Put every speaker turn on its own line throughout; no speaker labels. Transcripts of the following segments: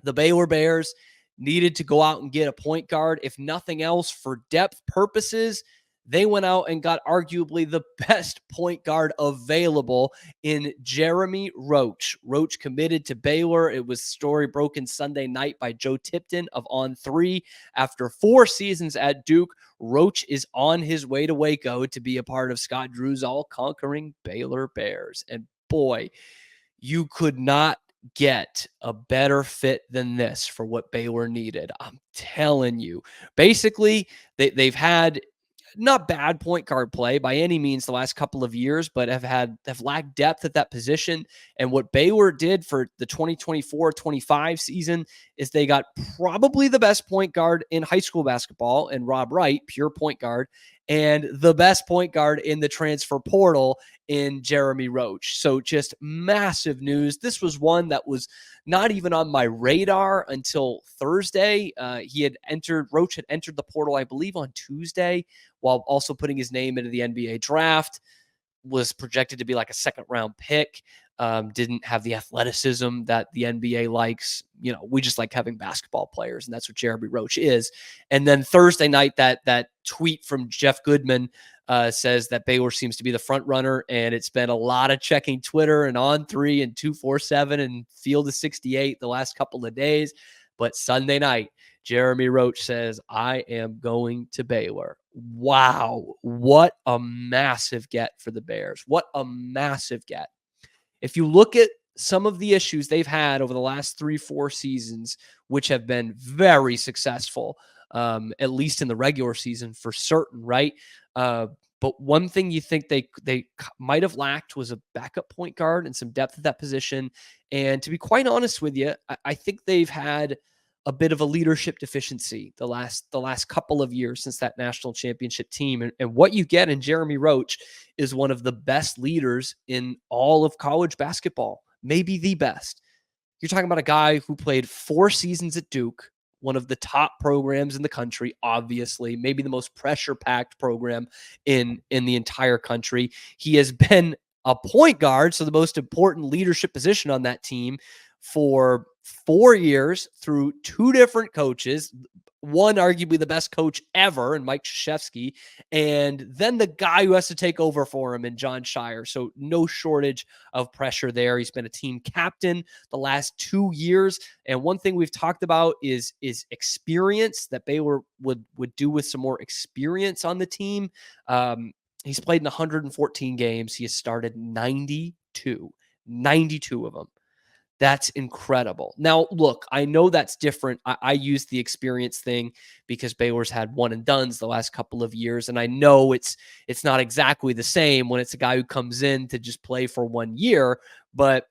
The Baylor Bears needed to go out and get a point guard. If nothing else, for depth purposes, they went out and got arguably the best point guard available in Jeremy Roach. Roach committed to Baylor. It was story broken Sunday night by Joe Tipton of On3. After 4 seasons at Duke, Roach is on his way to Waco to be a part of Scott Drew's all-conquering Baylor Bears. And boy, you could not get a better fit than this for what Baylor needed. I'm telling you. Basically, they've had not bad point guard play by any means the last couple of years, but have lacked depth at that position. And what Baylor did for the 2024-25 season is they got probably the best point guard in high school basketball and Rob Wright, pure point guard, and the best point guard in the transfer portal in Jeremy Roach. So just massive news. This was one that was not even on my radar until Thursday. Roach had entered the portal, I believe, on Tuesday, while also putting his name into the NBA draft. Was projected to be like a second-round pick. Didn't have the athleticism that the NBA likes. We just like having basketball players, and that's what Jeremy Roach is. And then Thursday night, that tweet from Jeff Goodman says that Baylor seems to be the front runner, and it's been a lot of checking Twitter and On3 and 247 and Field of 68 the last couple of days. But Sunday night, Jeremy Roach says, I am going to Baylor. Wow. What a massive get for the Bears. What a massive get. If you look at some of the issues they've had over the last 3-4 seasons, which have been very successful, at least in the regular season for certain, right? But one thing you think they might have lacked was a backup point guard and some depth at that position. And to be quite honest with you, I think they've had a bit of a leadership deficiency the last couple of years since that national championship team. And what you get in Jeremy Roach is one of the best leaders in all of college basketball, maybe the best. You're talking about a guy who played 4 seasons at Duke, one of the top programs in the country, obviously, maybe the most pressure-packed program in the entire country. He has been a point guard, so the most important leadership position on that team, for 4 years through 2 different coaches, one arguably the best coach ever in Mike Krzyzewski, and then the guy who has to take over for him in John Shire. So no shortage of pressure there. He's been a team captain the last 2 years. And one thing we've talked about is experience, that Baylor would do with some more experience on the team. He's played in 114 games. He has started 92 of them. That's incredible. Now, look, I know that's different. I use the experience thing because Baylor's had one and dones the last couple of years. And I know it's not exactly the same when it's a guy who comes in to just play for 1 year, but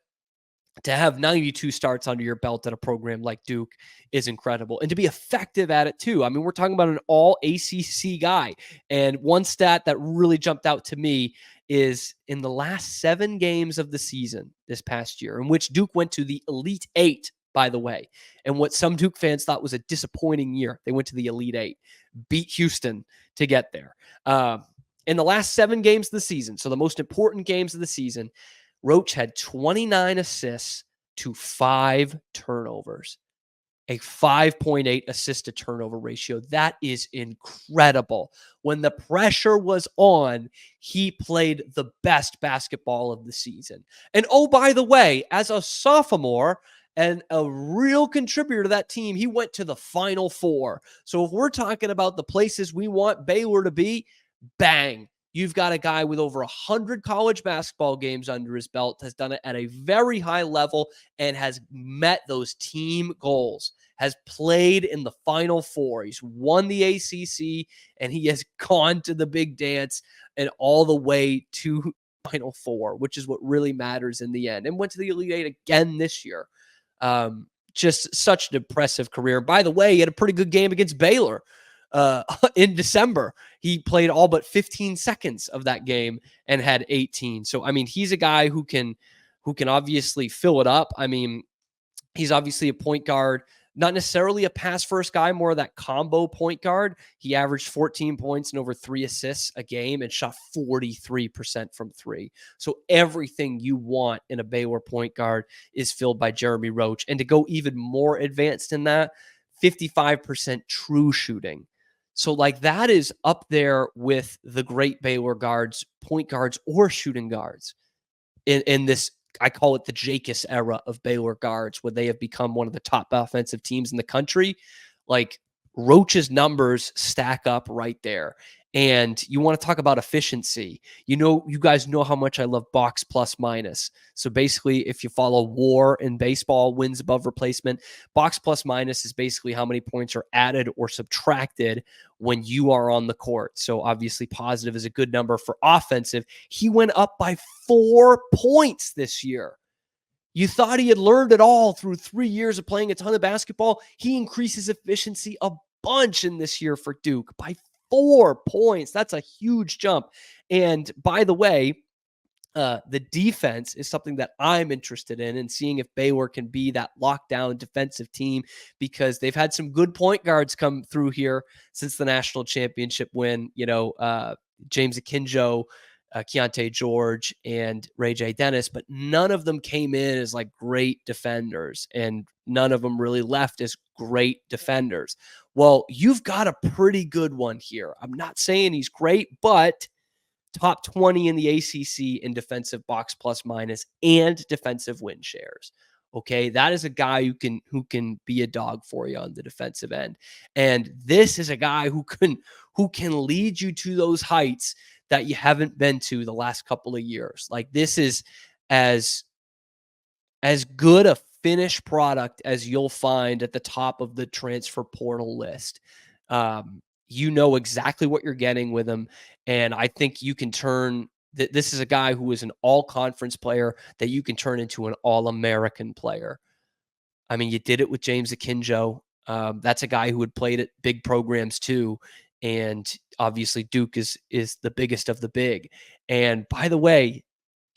to have 92 starts under your belt at a program like Duke is incredible. And to be effective at it too. I mean, we're talking about an all ACC guy. And one stat that really jumped out to me is in the last 7 games of the season this past year, in which Duke went to the Elite 8, by the way, and what some Duke fans thought was a disappointing year. They went to the Elite 8, beat Houston to get there. In the last 7 games of the season, so the most important games of the season, Roach had 29 assists to 5 turnovers, a 5.8 assist to turnover ratio. That is incredible. When the pressure was on, he played the best basketball of the season. And oh, by the way, as a sophomore and a real contributor to that team, he went to the Final Four. So if we're talking about the places we want Baylor to be, bang. You've got a guy with over 100 college basketball games under his belt, has done it at a very high level, and has met those team goals, has played in the Final Four. He's won the ACC, and he has gone to the big dance and all the way to Final Four, which is what really matters in the end, and went to the Elite 8 again this year. Just such an impressive career. By the way, he had a pretty good game against Baylor. In December, he played all but 15 seconds of that game and had 18. So, I mean, he's a guy who can obviously fill it up. I mean, he's obviously a point guard Not necessarily a pass first guy, more of that combo point guard. He averaged 14 points and over 3 assists a game and shot 43% from three. So everything you want in a Baylor point guard is filled by Jeremy Roach. And to go even more advanced in that, 55% true shooting. So like that is up there with the great Baylor guards, point guards, or shooting guards in this. I call it the Jacobs era of Baylor guards, where they have become one of the top offensive teams in the country. Like Roach's numbers stack up right there. And you want to talk about efficiency. You guys know how much I love box plus minus. So basically, if you follow WAR in baseball, wins above replacement, box plus minus is basically how many points are added or subtracted when you are on the court. So obviously positive is a good number for offensive. He went up by 4 points this year. You thought he had learned it all through 3 years of playing a ton of basketball. He increases efficiency a bunch in this year for Duke by 4 points. That's a huge jump. And by the way, the defense is something that I'm interested in and seeing if Baylor can be that lockdown defensive team, because they've had some good point guards come through here since the national championship win. James Akinjo, Keontae George, and Ray J. Dennis, but none of them came in as like great defenders, and none of them really left as great defenders. Well, you've got a pretty good one here. I'm not saying he's great, but top 20 in the ACC in defensive box plus minus and defensive win shares. Okay, that is a guy who can be a dog for you on the defensive end. And this is a guy who can lead you to those heights that you haven't been to the last couple of years. Like this is as good a finished product as you'll find at the top of the transfer portal list. You know exactly what you're getting with him. And I think you can turn this is a guy who is an all-conference player that you can turn into an all-American player. I mean, you did it with James Akinjo. That's a guy who had played at big programs too. And obviously Duke is the biggest of the big. And by the way,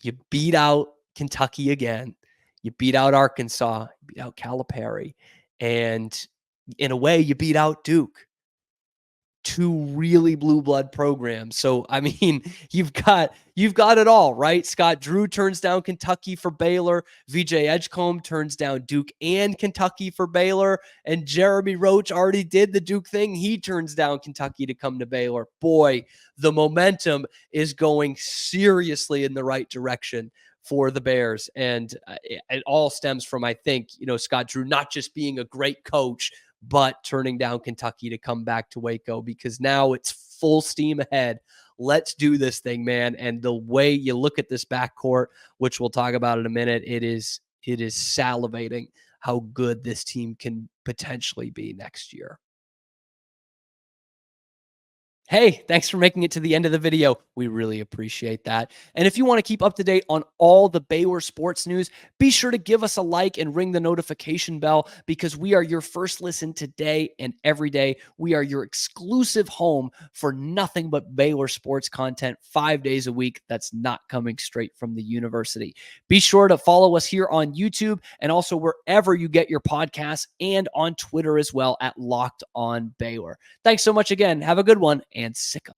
you beat out Kentucky again. You beat out Arkansas, you beat out Calipari. And in a way, you beat out Duke. Two really blue blood programs. So, I mean, you've got it all, right? Scott Drew turns down Kentucky for Baylor. VJ Edgecombe turns down Duke and Kentucky for Baylor. And Jeremy Roach already did the Duke thing. He turns down Kentucky to come to Baylor. Boy, the momentum is going seriously in the right direction for the Bears. And it all stems from, I think, Scott Drew not just being a great coach, but turning down Kentucky to come back to Waco, because now it's full steam ahead. Let's do this thing, man. And the way you look at this backcourt, which we'll talk about in a minute, it is salivating how good this team can potentially be next year. Hey, thanks for making it to the end of the video. We really appreciate that. And if you want to keep up to date on all the Baylor sports news, be sure to give us a like and ring the notification bell, because we are your first listen today and every day. We are your exclusive home for nothing but Baylor sports content 5 days a week that's not coming straight from the university. Be sure to follow us here on YouTube and also wherever you get your podcasts, and on Twitter as well at Locked On Baylor. Thanks so much again. Have a good one. And sick 'em.